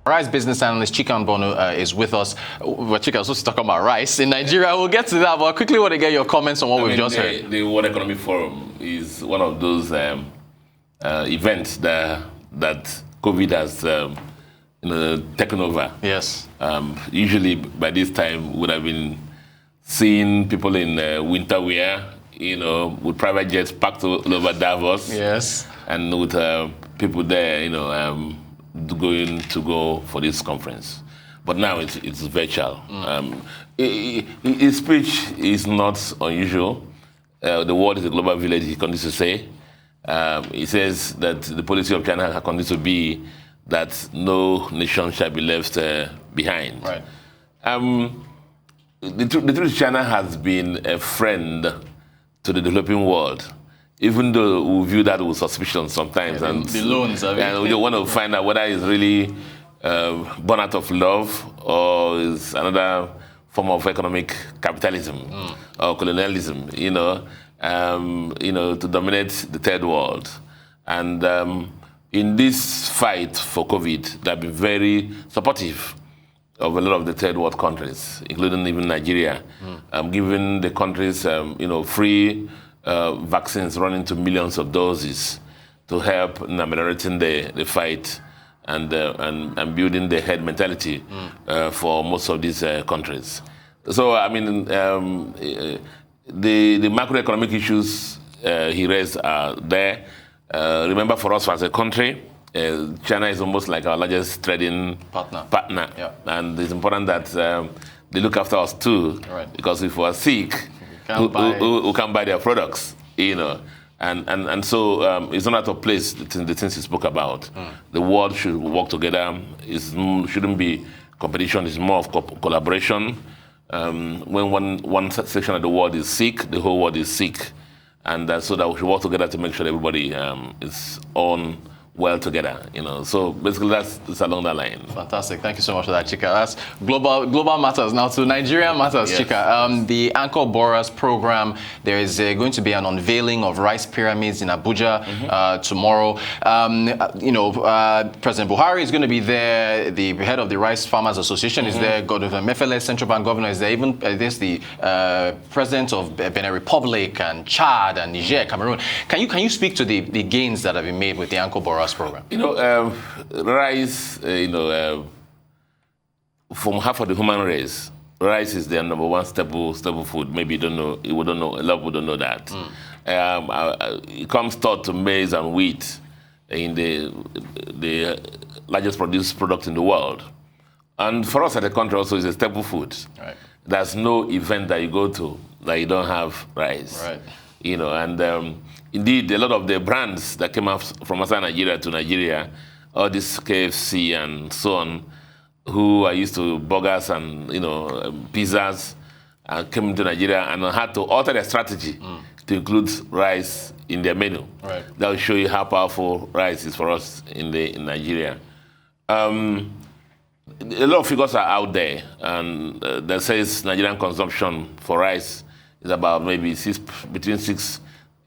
Rice Business Analyst Chika Mbonu is with us. Well, Chika was supposed to talk about rice in Nigeria. We'll get to that, but I quickly want to get your comments on what we've just heard. The World Economic Forum is one of those events that COVID has taken over. Yes. Usually by this time we would have been seeing people in winter wear, with private jets packed all over Davos. Yes. And with people there, going to go for this conference. But now it's virtual. His speech is not unusual. The world is a global village, he continues to say. He says that the policy of China continues to be that no nation shall be left behind. Right. The truth is China has been a friend to the developing world, even though we view that with suspicion sometimes. Yeah, the loans, and we want to find out whether it's really born out of love or is another form of economic capitalism or colonialism, to dominate the third world. And in this fight for COVID, they've been very supportive of a lot of the third world countries, including even Nigeria, giving the countries, free vaccines running to millions of doses to help in ameliorating the fight and building the herd mentality for most of these countries. So, the macroeconomic issues he raised are there. Remember, for us as a country, China is almost like our largest trading partner. Yeah. And it's important that they look after us too, right. Because if we are sick, who can buy their products, and so it's not out of place, the things he spoke about. The world should work together. It shouldn't be competition, it's more of collaboration. When one section of the world is sick, the whole world is sick. And so that we should work together to make sure everybody is on well together, So basically that's along that line. Fantastic. Thank you so much for that, Chika. That's global matters. Now to Nigerian matters, yes. Chika. The Anchor Borers program, there is going to be an unveiling of rice pyramids in Abuja tomorrow. President Buhari is going to be there. The head of the Rice Farmers Association is there. Governor Mefele, Central Bank Governor, is there. Even there's the president of Benin Republic and Chad and Niger, Cameroon. Can you speak to the gains that have been made with the Anchor Borers program? Rice, from half of the human race, rice is their number one staple food. Maybe you don't know, a lot of people don't know that. It comes third to maize and wheat in the largest produced product in the world. And for us as a country also, it's a staple food. Right. There's no event that you go to that you don't have rice. Right. Indeed, a lot of the brands that came out from outside Nigeria to Nigeria, all this KFC and so on, who are used to burgers and pizzas, came to Nigeria and had to alter their strategy to include rice in their menu. Right. That will show you how powerful rice is for us in Nigeria. A lot of figures are out there, and that says Nigerian consumption for rice is about maybe between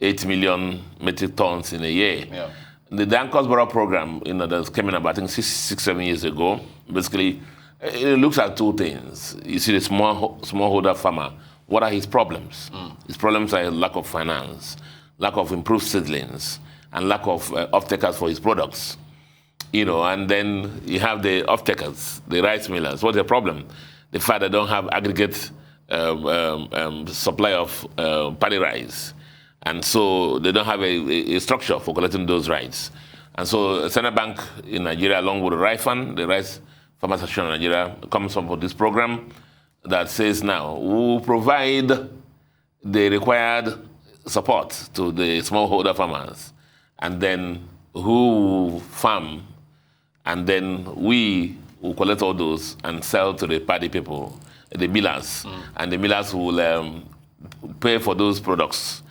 8 million metric tons in a year. Yeah. The Anchor Borers program, that came in about, I think, 6-7 years ago. Basically, it looks at two things. You see the smallholder farmer. What are his problems? His problems are lack of finance, lack of improved seedlings, and lack of off-takers for his products. And then you have the off-takers, the rice millers. What's the problem? The fact they don't have aggregate supply of paddy rice. And so they don't have a structure for collecting those rights. And so Central Bank in Nigeria, along with the Rice Fund, the Rice Farmers Association of Nigeria, comes up with this program that says now, we'll provide the required support to the smallholder farmers, and then who will farm, and then we will collect all those and sell to the paddy people, the millers, and the millers will pay for those products,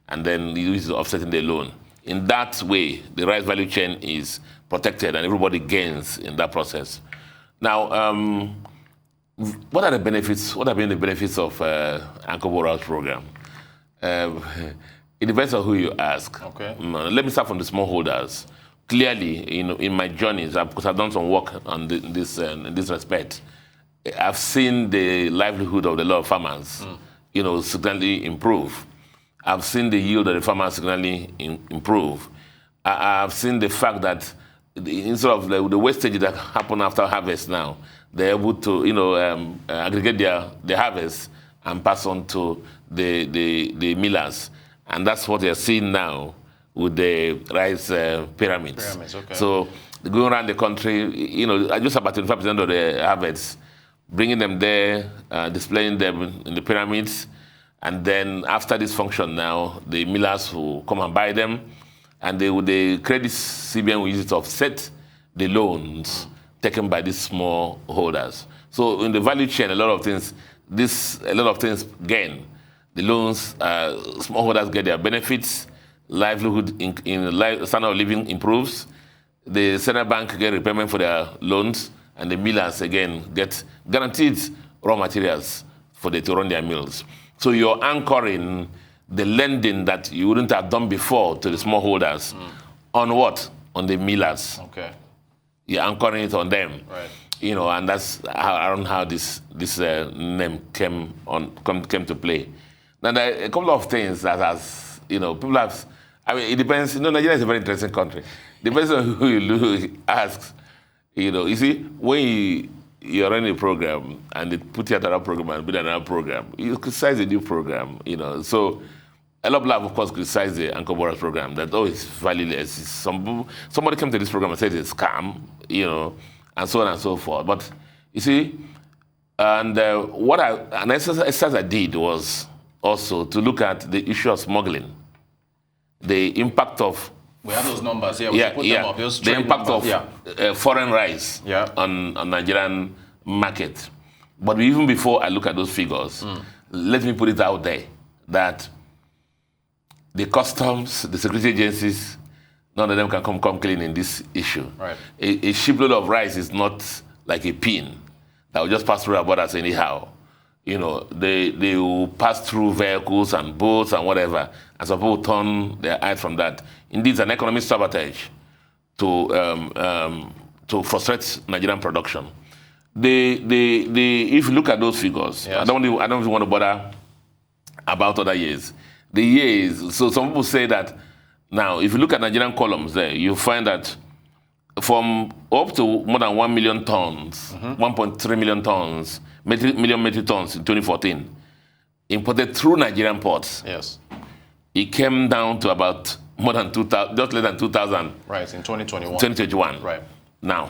and then use offsetting the loan. In that way, the rice value chain is protected and everybody gains in that process. Now, what are the benefits? What have been the benefits of Anchor Borers program? It depends on who you ask. Okay. Let me start from the smallholders. clearly, in my journeys, because I've done some work on in this respect, I've seen the livelihood of a lot of farmers, significantly improve. I've seen the yield of the farmers significantly improve. I've seen the fact that instead of the wastage that happen after harvest now, they're able to, aggregate their harvest and pass on to the millers. And that's what they're seeing now with the rice pyramids. Okay. So going around the country, just about 25% of the harvests, bringing them there, displaying them in the pyramids, and then after this function now, the millers will come and buy them, and the credit CBN will use it to offset the loans taken by these small holders. So in the value chain, a lot of things gain. The loans, smallholders get their benefits, livelihood standard of living improves. The central bank get repayment for their loans, and the millers again get guaranteed raw materials to run their mills. So you're anchoring the lending that you wouldn't have done before to the smallholders on what? On the millers. Okay. You're anchoring it on them. Right. And that's around how this name came to play. Now, there are a couple of things that people have. I mean, it depends. Nigeria is a very interesting country. Depends on who you ask. You see, when you're running a program and they put you another program and build another program, you criticize a new program. So a lot of people have, of course, criticized the Anchor Boras program that it's valueless. Somebody came to this program and said it's a scam, and so on and so forth. But you see, and an exercise I did was also to look at the issue of smuggling, the impact of. We have those numbers here. We put them up. The impact of foreign rice on Nigerian market. But even before I look at those figures, let me put it out there that the customs, the security agencies, none of them can come clean in this issue. Right. A shipload of rice is not like a pin that will just pass through our borders anyhow. They will pass through vehicles and boats and whatever, and some people turn their eyes from that. Indeed, it's an economic sabotage to frustrate Nigerian production. If you look at those figures, yes. I don't even want to bother about other years. The years, so some people say that now, if you look at Nigerian columns there, you find that from up to more than 1 million tons, 1.3 million tons, million metric tons in 2014, imported through Nigerian ports. Yes. It came down to about more than 2,000, just less than 2,000. Right, in 2021. 2021. Right. Now,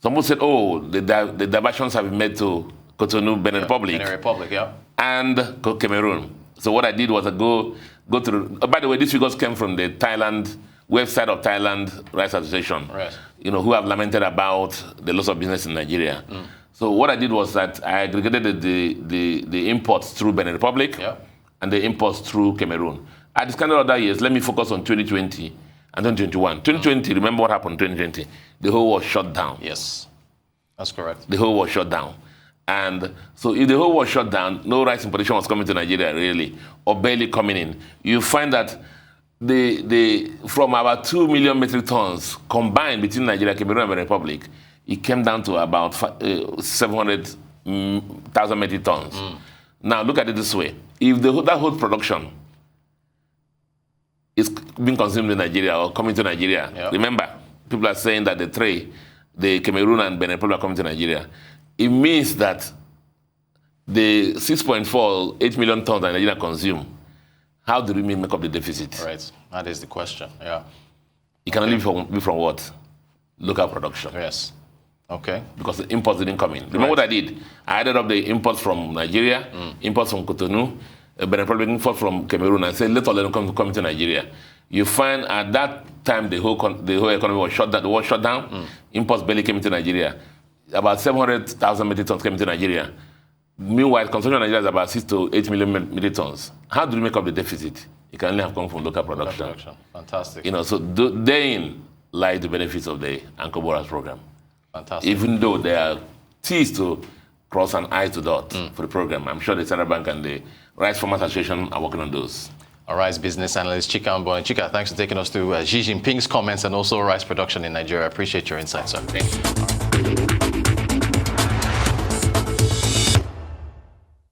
someone said, the diversions have been made to Cotonou, Benin Republic. Benin Republic, yeah. And Cameroon. So what I did was I go through. By the way, these figures came from the website of Thailand Rice Association. Right. Who have lamented about the loss of business in Nigeria. So what I did was that I aggregated the imports through Benin Republic and the imports through Cameroon. I discounted other years. Let me focus on 2020 and 2021. 2020, remember what happened in 2020? The whole was shut down. Yes, that's correct. The whole was shut down. And so if the whole was shut down, no rice importation was coming to Nigeria really, or barely coming in. You find that from about 2 million metric tons combined between Nigeria, Cameroon, and the Republic, it came down to about 700,000 metric tons. Now look at it this way: if that whole production is being consumed in Nigeria or coming to Nigeria, remember, people are saying that the Cameroon and Benin Republic are coming to Nigeria. It means that the 8 million tons that Nigeria consume, how do we make up the deficit? Right, that is the question, yeah. It can only be from what? Local production. Yes, okay. Because the imports didn't come in. Remember what I did? I added up the imports from Nigeria, imports from Cotonou, Benin Republic, imports from Cameroon, and said, let all of them come to Nigeria. You find at that time the whole economy was shut down. Imports barely came into Nigeria. About 700,000 metric tons came into Nigeria. Meanwhile, consumption in Nigeria is about 6 to 8 million metric tons. How do we make up the deficit? It can only have come from local production. Fantastic. So therein lie the benefits of the Anchor Boras program. Fantastic. Even though there are T's to cross and I's to dot for the program, I'm sure the Central Bank and the Rice Farmers Association are working on those. All right, business analyst Chika Mbonu. Chika, thanks for taking us through Xi Jinping's comments and also rice production in Nigeria. I appreciate your insights, sir. Thank you.